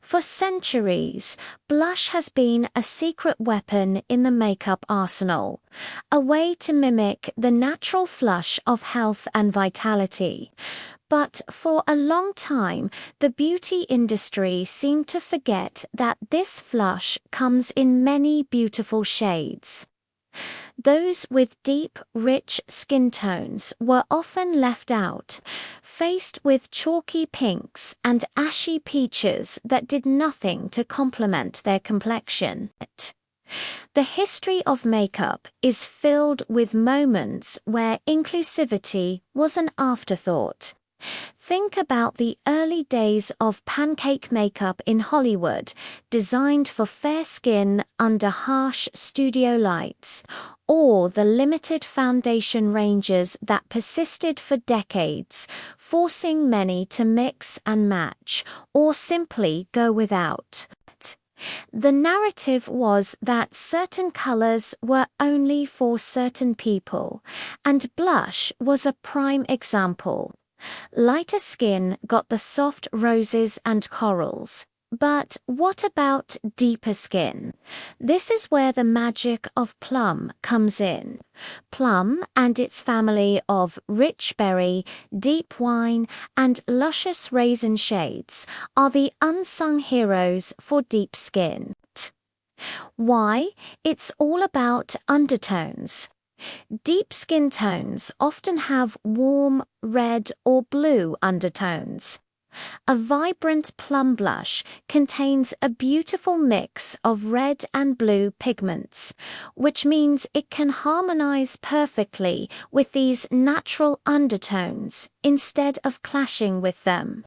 For centuries, blush has been a secret weapon in the makeup arsenal, a way to mimic the natural flush of health and vitality. But for a long time, the beauty industry seemed to forget that this flush comes in many beautiful shades. Those with deep, rich skin tones were often left out, faced with chalky pinks and ashy peaches that did nothing to complement their complexion. The history of makeup is filled with moments where inclusivity was an afterthought. Think about the early days of pancake makeup in Hollywood, designed for fair skin under harsh studio lights, or the limited foundation ranges that persisted for decades, forcing many to mix and match, or simply go without. The narrative was that certain colors were only for certain people, and blush was a prime example. Lighter skin got the soft roses and corals. But what about deeper skin? This is where the magic of plum comes in. Plum and its family of rich berry, deep wine, and luscious raisin shades are the unsung heroes for deep skin. Why? It's all about undertones. Deep skin tones often have warm, red, or blue undertones. A vibrant plum blush contains a beautiful mix of red and blue pigments, which means it can harmonize perfectly with these natural undertones instead of clashing with them.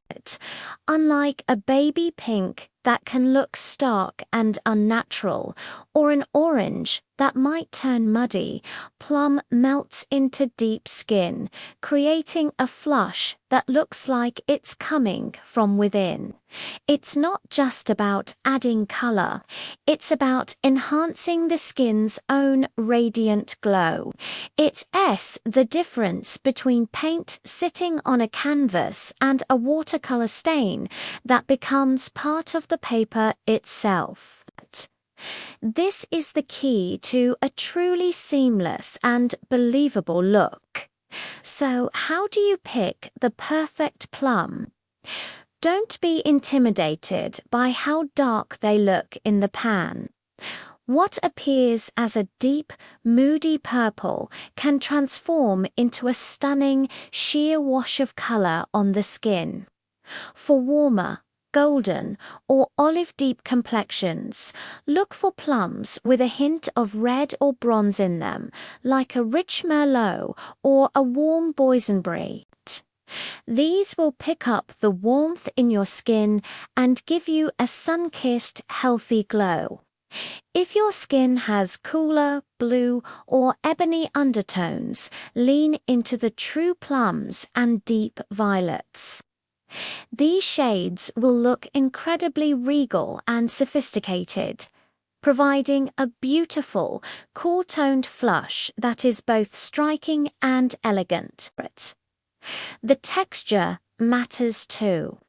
Unlike a baby pink that can look stark and unnatural, or an orange that might turn muddy, plum melts into deep skin, creating a flush that looks like it's coming from within. It's not just about adding color, it's about enhancing the skin's own radiant glow. It's the difference between paint sitting on a canvas and a watercolor stain that becomes part of the paper itself. This is the key to a truly seamless and believable look. So, how do you pick the perfect plum? Don't be intimidated by how dark they look in the pan. What appears as a deep, moody purple can transform into a stunning, sheer wash of color on the skin. For warmer, golden, or olive deep complexions, look for plums with a hint of red or bronze in them, like a rich Merlot or a warm boysenberry. These will pick up the warmth in your skin and give you a sun-kissed, healthy glow. If your skin has cooler, blue, or ebony undertones, lean into the true plums and deep violets. These shades will look incredibly regal and sophisticated, providing a beautiful, cool-toned flush that is both striking and elegant. The texture matters too.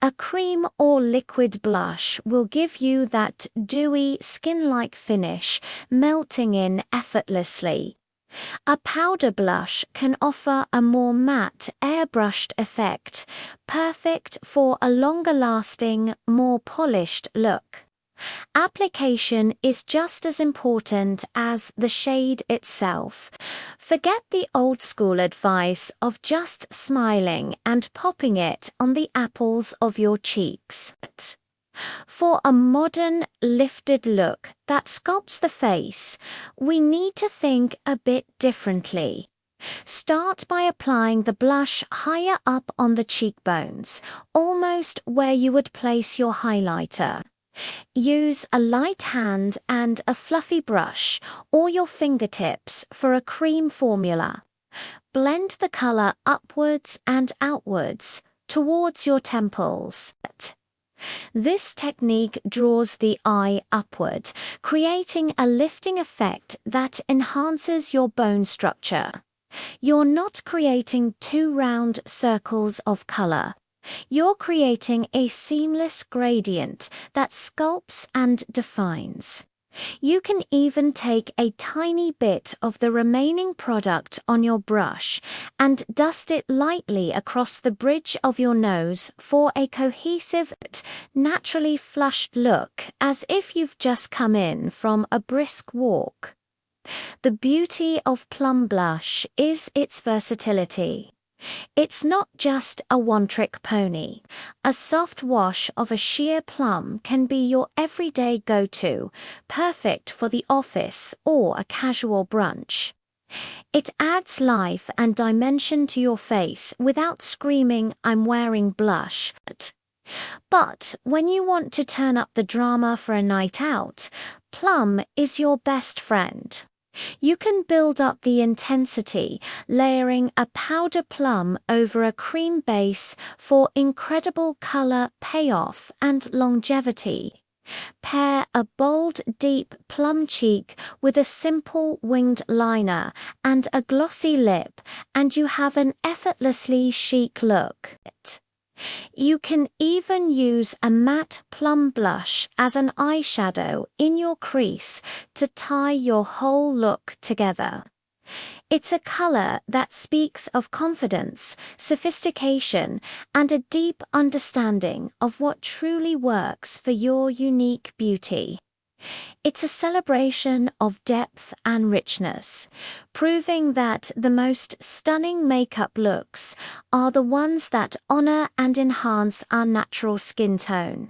A cream or liquid blush will give you that dewy, skin-like finish, melting in effortlessly. A powder blush can offer a more matte, airbrushed effect, perfect for a longer-lasting, more polished look. Application is just as important as the shade itself. Forget the old-school advice of just smiling and popping it on the apples of your cheeks. For a modern, lifted look that sculpts the face, we need to think a bit differently. Start by applying the blush higher up on the cheekbones, almost where you would place your highlighter. Use a light hand and a fluffy brush, or your fingertips for a cream formula. Blend the color upwards and outwards, towards your temples. This technique draws the eye upward, creating a lifting effect that enhances your bone structure. You're not creating two round circles of color. You're creating a seamless gradient that sculpts and defines. You can even take a tiny bit of the remaining product on your brush and dust it lightly across the bridge of your nose for a cohesive, naturally flushed look, as if you've just come in from a brisk walk. The beauty of Plum Blush is its versatility. It's not just a one-trick pony. A soft wash of a sheer plum can be your everyday go-to, perfect for the office or a casual brunch. It adds life and dimension to your face without screaming, "I'm wearing blush." But when you want to turn up the drama for a night out, Plum is your best friend. You can build up the intensity, layering a powder plum over a cream base for incredible color payoff and longevity. Pair a bold, deep plum cheek with a simple winged liner and a glossy lip, and you have an effortlessly chic look. You can even use a matte plum blush as an eyeshadow in your crease to tie your whole look together. It's a color that speaks of confidence, sophistication, and a deep understanding of what truly works for your unique beauty. It's a celebration of depth and richness, proving that the most stunning makeup looks are the ones that honor and enhance our natural skin tone.